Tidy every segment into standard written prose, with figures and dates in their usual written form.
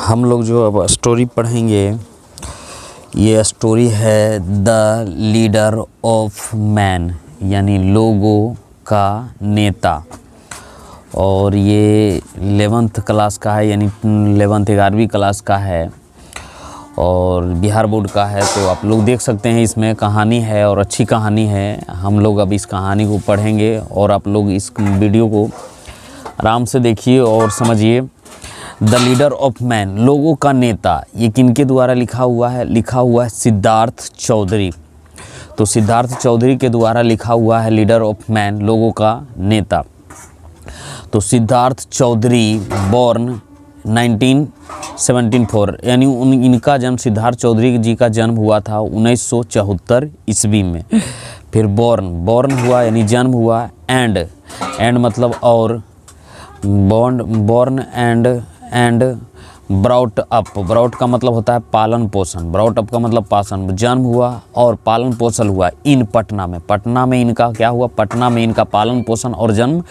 हम लोग जो अब स्टोरी पढ़ेंगे, ये स्टोरी है द लीडर ऑफ मैन, यानी लोगों का नेता। और ये 11th क्लास का है, यानी 11वीं क्लास का है और बिहार बोर्ड का है। तो आप लोग देख सकते हैं इसमें कहानी है और अच्छी कहानी है। हम लोग अब इस कहानी को पढ़ेंगे और आप लोग इस वीडियो को आराम से देखिए और समझिए। द लीडर ऑफ मैन, लोगों का नेता, ये किनके द्वारा लिखा हुआ है? लिखा हुआ है सिद्धार्थ चौधरी। तो सिद्धार्थ चौधरी के द्वारा लिखा हुआ है लीडर ऑफ मैन, लोगों का नेता। तो सिद्धार्थ चौधरी बॉर्न 1974, यानी इनका जन्म, सिद्धार्थ चौधरी जी का जन्म हुआ था 1974 ईस्वी में। फिर बॉर्न हुआ यानी जन्म हुआ, एंड मतलब और, बॉर्न एंड ब्राउट अप का मतलब होता है पालन पोषण, ब्राउट अप का मतलब पालन, जन्म हुआ और पालन पोषण हुआ इन पटना में इनका क्या हुआ? पटना में इनका पालन पोषण और जन्म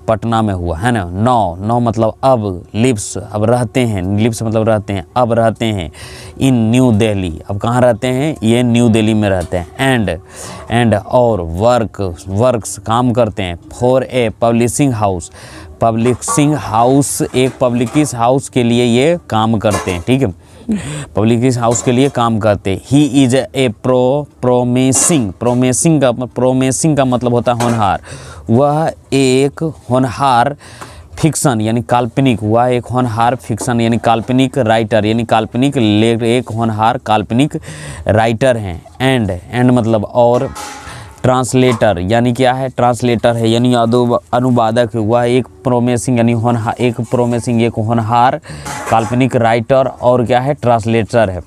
पटना में हुआ, है ना। नौ मतलब अब, लिव्स अब रहते हैं, लिव्स मतलब रहते हैं, अब रहते हैं इन न्यू दिल्ली, अब कहाँ रहते हैं? ये न्यू दिल्ली में रहते हैं। एंड और वर्क्स काम करते हैं फॉर ए पब्लिशिंग हाउस, एक पब्लिकिश हाउस के लिए ये काम करते हैं, ठीक है, पब्लिकिश हाउस के लिए काम करते हैं। ही इज ए प्रोमिसिंग का मतलब होता है होनहार, वह एक होनहार फिक्शन यानी काल्पनिक, हुआ एक होनहार फिक्शन यानी काल्पनिक राइटर, यानी एक होनहार काल्पनिक राइटर हैं। एंड मतलब और, ट्रांसलेटर यानी क्या है? ट्रांसलेटर है यानी अनुवादक, हुआ एक प्रोमिसिंग यानी एक होनहार काल्पनिक राइटर, और क्या है? ट्रांसलेटर है।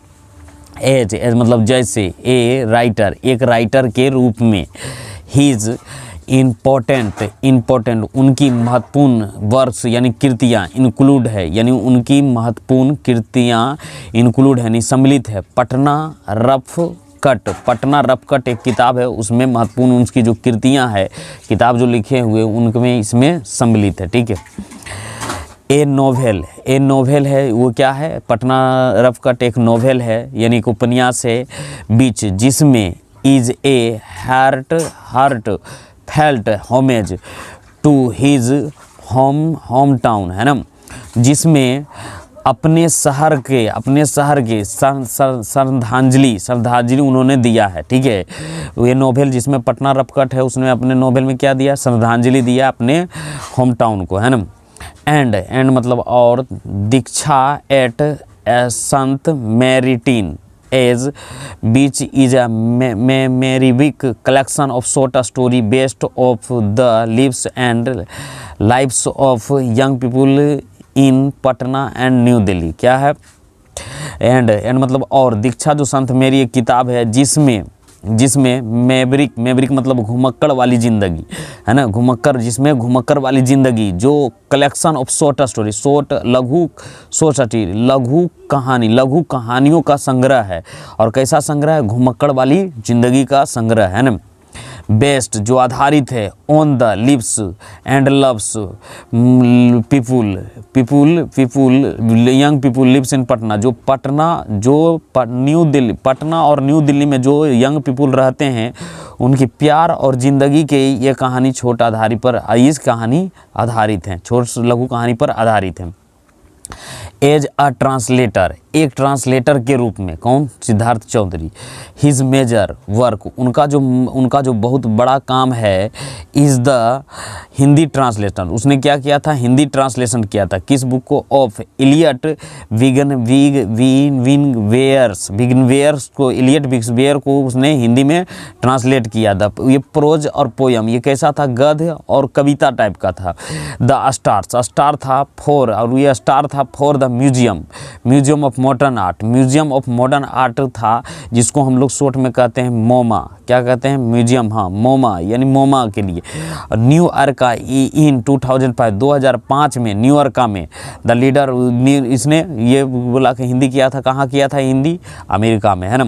एज मतलब जैसे, एक राइटर के रूप में। हीज इम्पोर्टेंट उनकी महत्वपूर्ण वर्क्स यानी कृतियाँ इंक्लूड है, यानी उनकी महत्वपूर्ण कृतियाँ इंक्लूड है यानी सम्मिलित है। पटना रफ कट एक किताब है, उसमें महत्वपूर्ण उनकी जो कृतियाँ है, किताब जो लिखे हुए उनमें इसमें सम्मिलित है, ठीक है। ए नोवेल है, वो क्या है? पटना रफ कट एक नोवेल है यानी एक उपन्यास है, बीच जिसमें is a heartfelt homage to his home town, है ना, जिसमें अपने शहर के श्रद्धांजलि उन्होंने दिया है, ठीक है। ये नोवेल जिसमें पटना रफकट है, उसने अपने नोवेल में क्या दिया? श्रद्धांजलि दिया अपने होम टाउन को, है ना। एंड मतलब और, दीक्षा एट संत मैरिटीन एज बीच इज अ मेरिविक collection of short story based of the lives of young people in Patna and New Delhi. क्या है? एंड मतलब और, दीक्षा जो संत मेरी एक किताब है जिसमें मैवरिक मतलब घुमक्कड़ वाली ज़िंदगी, है ना, जिसमें घुमक्कड़ वाली ज़िंदगी, जो कलेक्शन ऑफ शॉर्ट स्टोरी, लघु कहानियों का संग्रह है। और कैसा संग्रह है? घुमक्कड़ वाली ज़िंदगी का संग्रह, है ना। बेस्ट जो आधारित है on the lives and loves young people lives in Patna, Patna और न्यू दिल्ली में जो यंग पीपुल रहते हैं, उनकी प्यार और ज़िंदगी के ये कहानी इस कहानी आधारित है, लघु कहानी पर आधारित है। एज अ ट्रांसलेटर, एक ट्रांसलेटर के रूप में, कौन? Siddharth Chaudhary. His major work, उनका जो बहुत बड़ा काम है, इज़ द हिंदी ट्रांसलेशन, उसने क्या किया था? हिंदी ट्रांसलेशन किया था। किस बुक को? ऑफ इलियट विगनवेयर्स को, इलियट विगनवेयर को उसने हिंदी में ट्रांसलेट किया था। ये प्रोज और पोयम, ये कैसा था? गद्य और कविता टाइप का था। द स्टार था फॉर, और ये स्टार था for the museum of modern art था, जिसको हम लोग शॉर्ट में कहते हैं मोमा। क्या कहते हैं? म्यूजियम, हाँ, मोमा यानी मोमा के लिए। न्यूयॉर्क इन 2005 में न्यूयॉर्क में द लीडर, इसने ये बोला कि हिंदी किया था, कहाँ किया था हिंदी? अमेरिका में, है ना।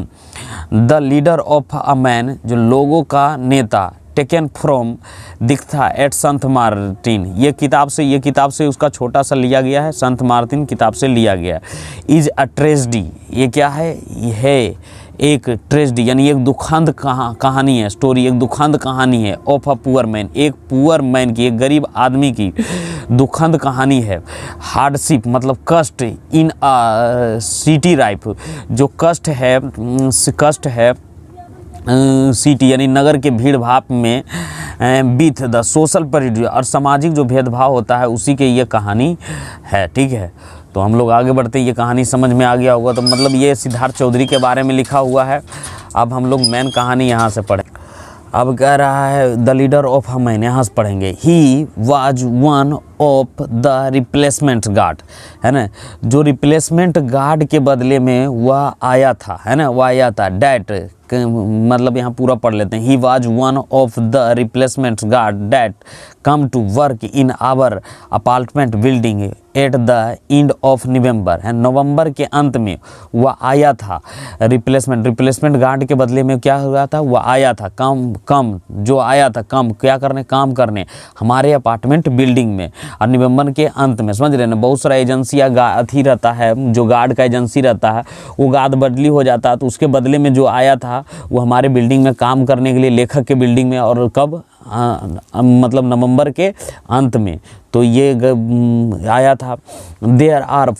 The leader of a man, जो लोगों का नेता, टेकन फ्रॉम दिखता एट संत मार्टिन। ये किताब से उसका छोटा सा लिया गया है, संत मार्टिन किताब से लिया गया है। इज अ ट्रेजेडी, ये क्या है? एक ट्रेजेडी यानी एक दुखंद कहानी है, स्टोरी एक दुखंद कहानी है ऑफ अ पुअर मैन, एक पुअर मैन की, एक गरीब आदमी की दुखंद कहानी है। हार्डशिप मतलब कष्ट, इन अ सिटी लाइफ, जो कष्ट है सिटी यानी नगर के भीड़ भाड़ में, विथ द सोशल प्रेजुडिस और सामाजिक जो भेदभाव होता है उसी के ये कहानी है। ठीक है, तो हम लोग आगे बढ़ते, ये कहानी समझ में आ गया होगा। तो मतलब ये सिद्धार्थ चौधरी के बारे में लिखा हुआ है। अब हम लोग मेन कहानी यहाँ से पढ़ें। अब कह रहा है the leader of a man, यहाँ से पढ़ेंगे। ही was one of the replacement guard, है ना, जो रिप्लेसमेंट गार्ड के बदले में वह आया था, है ना, वह आया था। डैट मतलब यहाँ पूरा पढ़ लेते हैं। He was one of the replacement guard that came to work in our apartment building at the end of November, है, नवंबर के अंत में वह आया था। रिप्लेसमेंट गार्ड के बदले में क्या हुआ था? वह आया था जो आया था क्या करने? काम करने हमारे अपार्टमेंट बिल्डिंग में। और नवंबर के अंत में, समझ रहे ना, बहुत सारा एजेंसियाँ अथी रहता है, जो गार्ड का एजेंसी रहता है वो गार्ड बदली हो जाता है, तो उसके बदले में जो आया था वो हमारे बिल्डिंग में काम करने के लिए, लेखक के बिल्डिंग में। और कब? मतलब नवंबर के अंत में। तो ये आया था। There are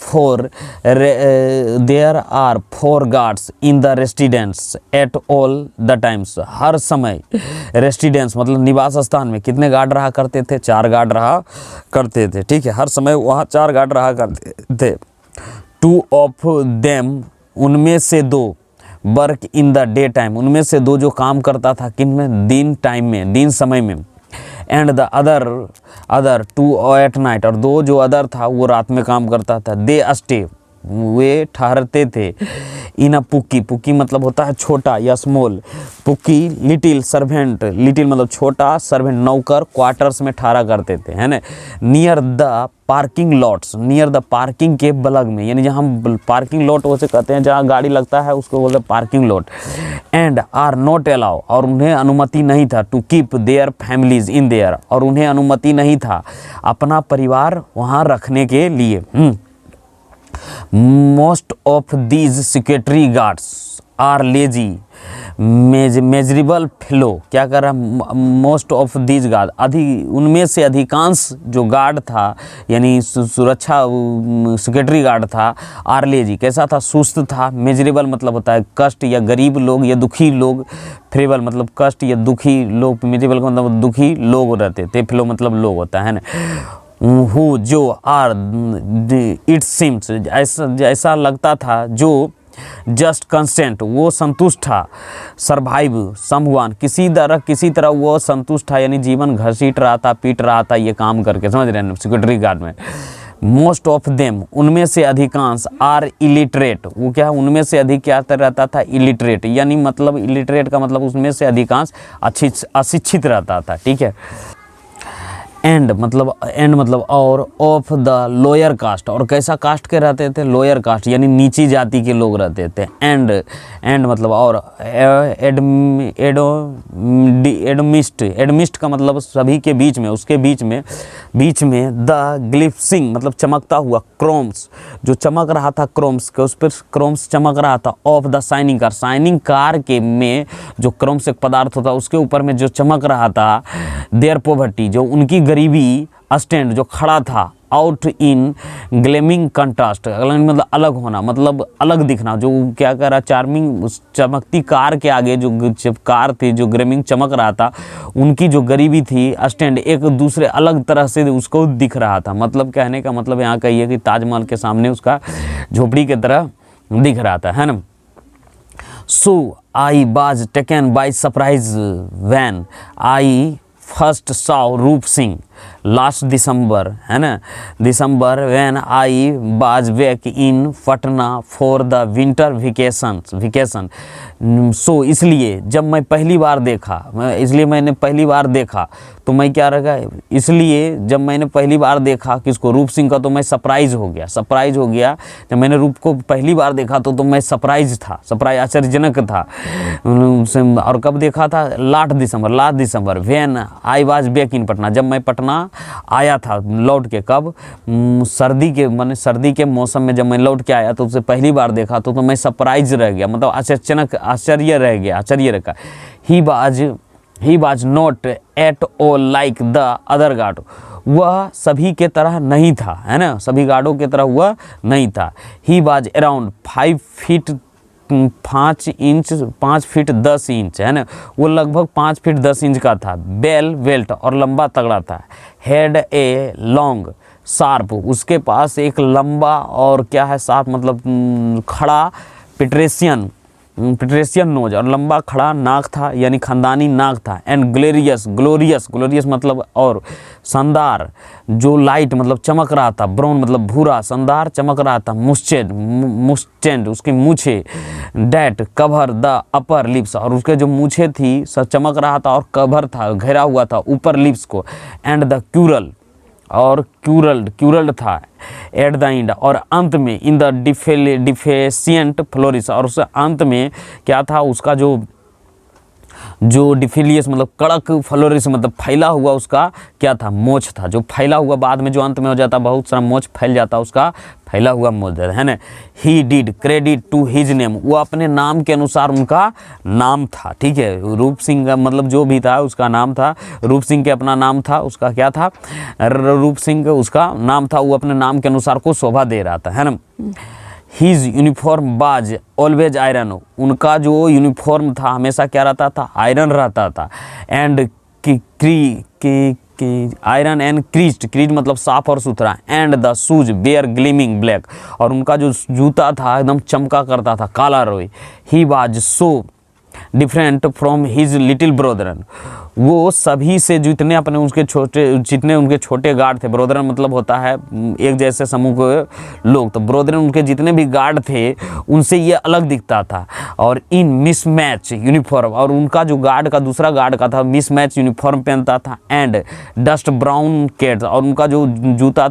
four guards in the residence at all the times, हर समय रेसिडेंस मतलब निवास स्थान में कितने गार्ड रहा करते थे? 4 गार्ड रहा करते थे। ठीक है, हर समय वहाँ 4 गार्ड रहा करते थे। 2 ऑफ देम, उनमें से 2 work in the day time, उनमें से 2 जो काम करता था किन में? दिन टाइम में, दिन समय में। And the other 2 at night, और 2 जो अदर था वो रात में काम करता था। दे स्टे, वे ठहरते थे। इन अ पुक्की मतलब होता है छोटा या स्मॉल, पुक्की लिटिल सर्वेंट, लिटिल मतलब छोटा, सर्वेंट नौकर, क्वार्टर्स में ठहरा करते थे, है ना। Near the parking lots, near the parking के बगल में, यानी जहाँ पार्किंग लॉट उसे कहते हैं जहाँ गाड़ी लगता है उसको बोलते हैं parking lot. And are not allow, और उन्हें अनुमति नहीं था। To keep their families in there, और उन्हें अनुमति नहीं था अपना परिवार वहाँ रखने के लिए। Most of these security guards are lazy miserable fellow, क्या कर रहा? मोस्ट ऑफ दीज गार्ड, उनमें से अधिकांश जो गार्ड था यानी सुरक्षा सिक्योरिटी गार्ड था, आर लेजी कैसा था? सुस्त था। मेजरेबल मतलब होता है कष्ट या गरीब लोग या दुखी लोग। फेरेबल मतलब कष्ट या दुखी लोग। मेजरेबल का मतलब दुखी लोग रहते थे। फेलो मतलब लोग होता है ना। हु जो आर इट सीम्स, ऐसा लगता था, जो जस्ट कंस्टेंट वो संतुष्ट था। सर्वाइव समवन, किसी तरह वो संतुष्ट था, यानी जीवन घसीट रहा था, पीट रहा था ये काम करके, समझ रहे हैं, सिक्योरिटी गार्ड में। मोस्ट ऑफ देम, उनमें से अधिकांश, आर इलिटरेट, वो क्या है? उनमें से अधिक क्या रहता था? इलिटरेट, यानी मतलब इलिटरेट का मतलब उसमें से अधिकांश अशिक्षित रहता था। ठीक है। एंड मतलब और ऑफ द लोअर कास्ट, और कैसा कास्ट के रहते थे? लोअर कास्ट यानी नीची जाति के लोग रहते थे। एंड मतलब और एडमिस्ट का मतलब सभी के बीच में, उसके बीच में द ग्लिफ्सिंग मतलब चमकता हुआ, क्रोम्स जो चमक रहा था, क्रोम्स के उस पर क्रोम्स चमक रहा था। ऑफ द शाइनिंग कार के में जो क्रोम्स एक पदार्थ होता है उसके ऊपर में जो चमक रहा था। देयर पॉवर्टी, जो उनकी गरीबी, स्टैंड जो खड़ा था। आउट इन ग्लेमिंग कंट्रास्ट, मतलब अलग होना, मतलब अलग दिखना। जो क्या कह रहा? चार्मिंग, चमकती कार के आगे जो कार थी, जो ग्लेमिंग चमक रहा था, उनकी जो गरीबी थी, स्टैंड एक दूसरे अलग तरह से उसको दिख रहा था। मतलब कहने का मतलब यहाँ का ये कि ताजमहल के सामने उसका झोपड़ी की तरह दिख रहा था, है ना। So I was taken by surprise when I first saw Roop Singh, last December, है ना, December when I was back in Patna for the winter vacation. So इसलिए जब मैं पहली बार देखा, इसलिए मैंने पहली बार देखा तो मैं क्या रहा, इसलिए जब मैंने पहली बार देखा किसको, रूप सिंह का, तो मैं सरप्राइज हो गया। जब मैंने रूप को पहली बार देखा तो मैं सरप्राइज था, आश्चर्यजनक था। और कब देखा था, last December when I was back in Patna, जब मैं पटना आया था लौट के। कब, सर्दी के मौसम में जब मैं लौट के आया तो उसे पहली बार देखा तो मैं सरप्राइज रह गया, मतलब आश्चर्य रहा। He was not at all like the other guard, वह सभी के तरह नहीं था, है ना, सभी गार्डों के तरह वह नहीं था। He was around 5 feet 5 feet 10 inch, है ना, वो लगभग 5 फीट 10 इंच का था। बेल वेल्ट, और लंबा तगड़ा था। हेड ए लॉन्ग शार्प, उसके पास एक लंबा और क्या है, शार्प मतलब खड़ा पिट्रेशियन नोज, और लंबा खड़ा नाक था, यानी खानदानी नाक था। एंड ग्लोरियस मतलब और शानदार, जो लाइट मतलब चमक रहा था, ब्राउन मतलब भूरा, शानदार चमक रहा था। मुस्टेंड उसकी मूछे, that cover the upper lips, और उसके जो मूछे थी सब चमक रहा था और कवर था, घेरा हुआ था ऊपर लिप्स को। एंड द क्यूरल, और क्यूरल्ड था एट द एंड, और अंत में इन द डिफेशियंट फ्लोरिस, और उस अंत में क्या था, उसका जो डिफिलियस मतलब कड़क, फ्लोरिस मतलब फैला हुआ, उसका क्या था, मोछ था, जो फैला हुआ, बाद में जो अंत में हो जाता बहुत सारा मोछ फैल जाता, उसका फैला हुआ मोछ है ना। He did credit to his name, वो अपने नाम के अनुसार उनका नाम था, ठीक है। रूप सिंह का मतलब जो भी था उसका नाम था, रूप सिंह के अपना नाम था, उसका क्या था, रूप सिंह उसका नाम था, वो अपने नाम के अनुसार को शोभा दे रहा था, है ना। हिज यूनिफॉर्म बाज ऑलवेज आयरन, उनका जो यूनिफॉर्म था हमेशा क्या रहता था, आयरन रहता था। एंड आयरन एंड क्रीज मतलब साफ और सुथरा। And the shoes were gleaming black, और उनका जो जूता था एकदम चमका करता था, काला रोई। He was so different from his little brethren, वो सभी से जितने उनके छोटे गार्ड थे, ब्रोदरन मतलब होता है एक जैसे समूह के लोग, तो ब्रोदरन उनके जितने भी गार्ड थे उनसे ये अलग दिखता था। और इन मिसमैच यूनिफॉर्म, और उनका जो गार्ड का दूसरा गार्ड का था मिसमैच यूनिफॉर्म पहनता था। एंड डस्ट ब्राउन कैट्स, और उनका जो जूता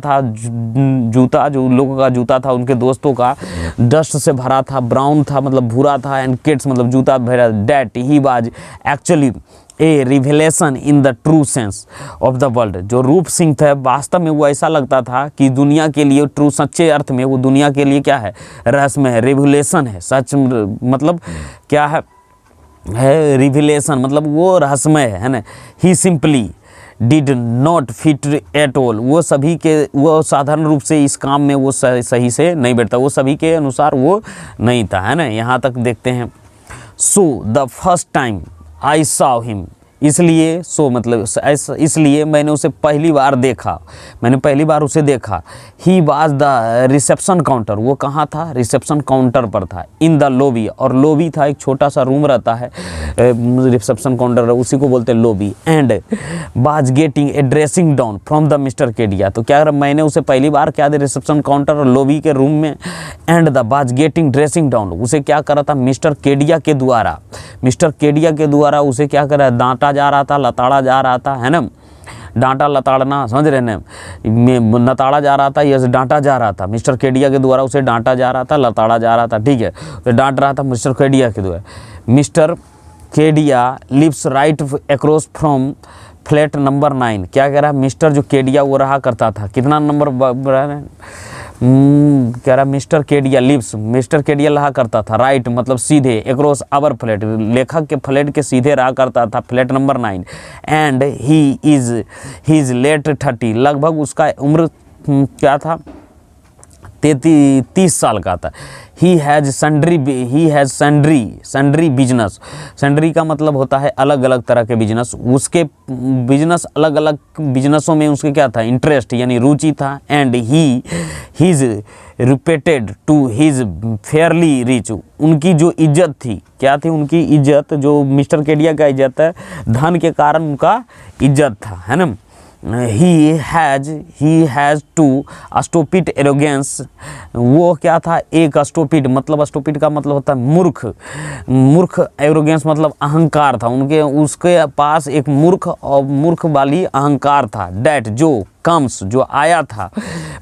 जो लोगों का जूता था उनके दोस्तों का डस्ट से भरा था, ब्राउन था मतलब भूरा था। एंड कैट्स मतलब जूता भरा। That he was actually A revelation in the true sense of the world, जो रूप सिंह था वास्तव में वो ऐसा लगता था कि दुनिया के लिए ट्रू, सच्चे अर्थ में वो दुनिया के लिए क्या है, रहस्यमय है, रिवेलेशन है, सच मतलब क्या है रिवेलेशन मतलब वो रहस्यमय है ना। He simply did not fit at all, वो सभी के, वो साधारण रूप से इस काम में वो सही से नहीं बैठता, वो सभी के अनुसार वो नहीं था, है ना। यहाँ तक देखते हैं। So the first time I saw him, इसलिए सो मतलब इसलिए मैंने उसे पहली बार देखा, उसे देखा। He was the reception counter, वो कहाँ था, रिसेप्शन काउंटर पर था। इन द लॉबी, और लॉबी था एक छोटा सा रूम रहता है, रिसेप्शन काउंटर उसी को बोलते हैं lobby. And was getting a dressing down from the mister Kedia, तो क्या मैंने उसे पहली बार क्या दे रिसेप्शन काउंटर और लॉबी के रूम में। And the was getting dressing down, उसे क्या करा था मिस्टर केडिया के द्वारा उसे क्या करा, डांटा जा रहा था, लताड़ा जा रहा था, है ना। डांटा लताड़ना समझ रहे हैं, नताड़ा जा रहा था, यह डांटा जा रहा था, मिस्टर केडिया के द्वारा उसे डांटा जा रहा था, लताड़ा जा रहा था, ठीक है। तो डांट रहा था मिस्टर केडिया के द्वारा। Mr Kedia lives right across from flat number 9, क्या कह रहा है, मिस्टर जो केडिया वो रहा करता था, कितना नंबर कह रहा मिस्टर केडिया रहा करता था, राइट मतलब सीधे, एक्रॉस आवर फ्लैट, लेखक के फ्लैट के सीधे रहा करता था, flat number 9। And he is late 30, लगभग उसका उम्र क्या था, 30 साल का था। He has sundry business, sundry का मतलब होता है अलग अलग तरह के बिजनेस, उसके बिजनेस अलग अलग बिजनेसों में उसके क्या था, इंटरेस्ट यानी रुचि था। And he is repeated to his fairly rich, उनकी जो इज्जत थी, क्या थी उनकी इज्जत, जो मिस्टर केडिया का इज्जत है, धन के कारण उनका इज्जत था, है ना। He has too stupid arrogance. वो क्या था, एक स्टूपिड, मतलब स्टूपिड का मतलब होता है मूर्ख, एरोगेंस मतलब अहंकार था उसके पास एक मूर्ख वाली अहंकार था। डैट जो कम्स जो आया था,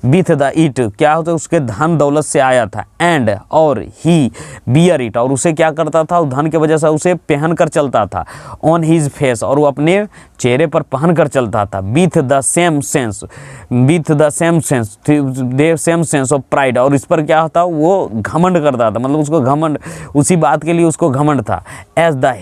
विथ द इट क्या होता है, उसके धन दौलत से आया था। एंड और ही बियर इट, और उसे क्या करता था, धन की वजह से उसे पहन कर चलता था। ऑन हिज फेस, और वो अपने चेहरे पर पहन कर चलता था। With the same sense of pride, और इस पर क्या होता, वो घमंड करता था, मतलब उसको घमंड, उसी बात के लिए उसको घमंड था। एज द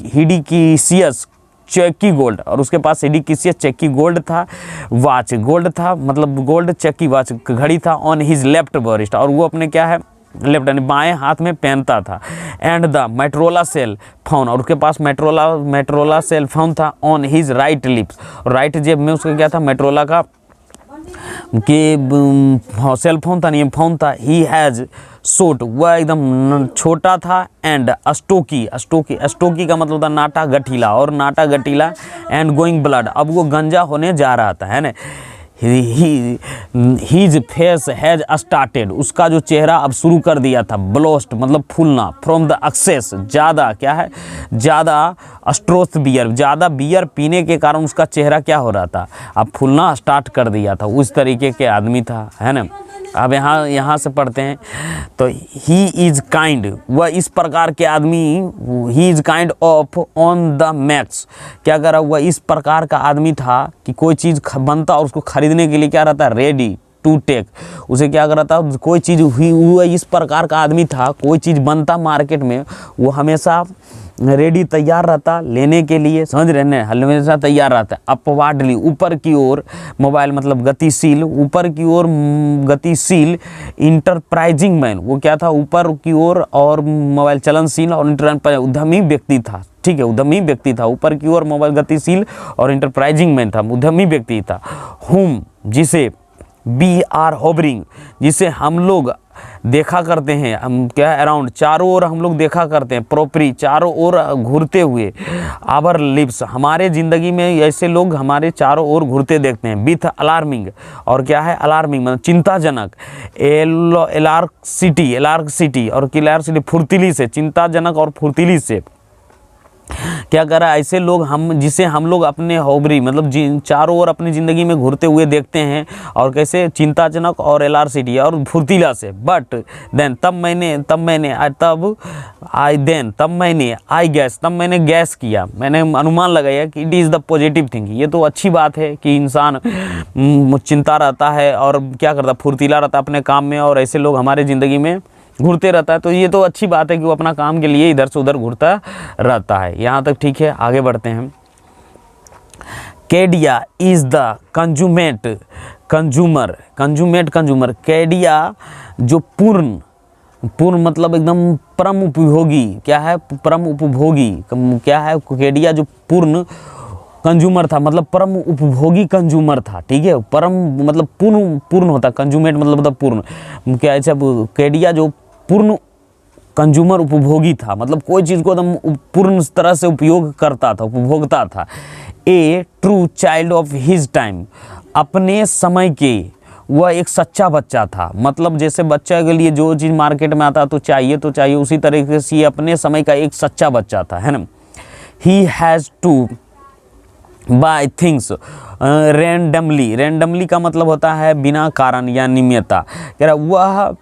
हिडिकिसियस चेकी गोल्ड, और उसके पास हिडिकिसियस चेकी गोल्ड था, वॉच गोल्ड था, मतलब गोल्ड चेकी वॉच घड़ी था। ऑन हिज लेफ्ट बरिस्ट, और वो अपने क्या है, लेफ्ट यानी बाएं हाथ में पहनता था। एंड द मेट्रोला सेल फोन, और उसके पास मेट्रोला सेल फोन था। On his right lips, right जेब में उसका क्या था, मेट्रोला का सेल फोन था, नहीं फोन था। ही हैज़ शॉर्ट, वह एकदम छोटा था। एंड स्टोकी का मतलब था नाटा गठीला, और नाटा गठीला। एंड गोइंग ब्लड, अब वो गंजा होने जा रहा था, है ना। हीज फेस हैज स्टार्टेड, उसका जो चेहरा अब शुरू कर दिया था। ब्लोस्ट मतलब फूलना। फ्रॉम द एक्सेस, ज़्यादा क्या है, ज़्यादा स्ट्रोथ बियर, ज़्यादा बियर पीने के कारण उसका चेहरा क्या हो रहा था, अब फूलना स्टार्ट कर दिया था। उस तरीके के आदमी था, है ना। अब यहाँ से पढ़ते हैं तो ही इज़ काइंड, वह इस प्रकार के आदमी, he is kind of on the max, क्या कर रहा, वह इस प्रकार का आदमी था कि कोई चीज़ बनता और उसको खरीदने के लिए क्या रहता है, रेडी टू टेक। उसे क्या कर रहा था, कोई चीज़ हुई, वह इस प्रकार का आदमी था, कोई चीज़ बनता मार्केट में वो हमेशा रेडी तैयार रहता लेने के लिए, समझ रहे हैं, हमेशा तैयार रहता है। अपवार्डली ऊपर की ओर, मोबाइल मतलब गतिशील, ऊपर की ओर गतिशील। इंटरप्राइजिंग मैन, वो क्या था, ऊपर की ओर और मोबाइल चलनशील और उद्यमी व्यक्ति था, ठीक है, उद्यमी व्यक्ति था। ऊपर की ओर मोबाइल गतिशील और इंटरप्राइजिंग मैन था, उद्यमी व्यक्ति था। हुम, जिसे बी आर होवरिंग, जिसे हम लोग देखा करते हैं, हम क्या अराउंड, चारों ओर हम लोग देखा करते हैं। प्रोपरी, चारों ओर घूरते हुए। आवर लिप्स, हमारे ज़िंदगी में ऐसे लोग हमारे चारों ओर घूरते देखते हैं। विथ अलार्मिंग, और क्या है अलार्मिंग मतलब चिंताजनक। एलार्सिटी और किलार्सिटी फुर्तीली से, चिंताजनक और फुर्तीली से क्या कर रहा है, ऐसे लोग जिसे हम लोग अपने होबरी मतलब चारों ओर अपनी ज़िंदगी में घूरते हुए देखते हैं, और कैसे, चिंताजनक और एलार्सिटी और फुर्तीला से। बट देन, तब मैंने गैस किया, मैंने अनुमान लगाया कि it is the positive thinking, ये तो अच्छी बात है कि इंसान चिंता रहता है और क्या करता, फुर्तीला रहता है अपने काम में, और ऐसे लोग हमारे ज़िंदगी में घूरते रहता है। तो ये तो अच्छी बात है कि वो अपना काम के लिए इधर से उधर घूरता रहता है। यहाँ तक ठीक है, आगे बढ़ते हैं। Kedia is the consumer, Kedia जो पूर्ण मतलब एकदम परम उपभोगी, क्या है, परम उपभोगी, क्या है, कैडिया जो पूर्ण कंज्यूमर था, मतलब परम उपभोगी कंज्यूमर था, ठीक है। परम मतलब पूर्ण होता, कंज्यूमेट मतलब पूर्ण, क्या ऐसा, कैडिया जो पूर्ण कंज्यूमर उपभोगी था, मतलब कोई चीज़ को एकदम पूर्ण तरह से उपयोग करता था, उपभोगता था। A true child of his time, अपने समय के वह एक सच्चा बच्चा था, मतलब जैसे बच्चा के लिए जो चीज़ मार्केट में आता तो चाहिए, उसी तरीके से ये अपने समय का एक सच्चा बच्चा था, है ना। He has to buy things randomly का मतलब होता है बिना कारण या नियमितता। कह रहा वह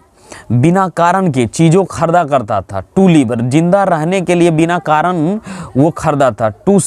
बिना कारण के चीज़ों खरीदा करता था। टू लिव, जिंदा रहने के लिए बिना कारण वो खरीदा था। टू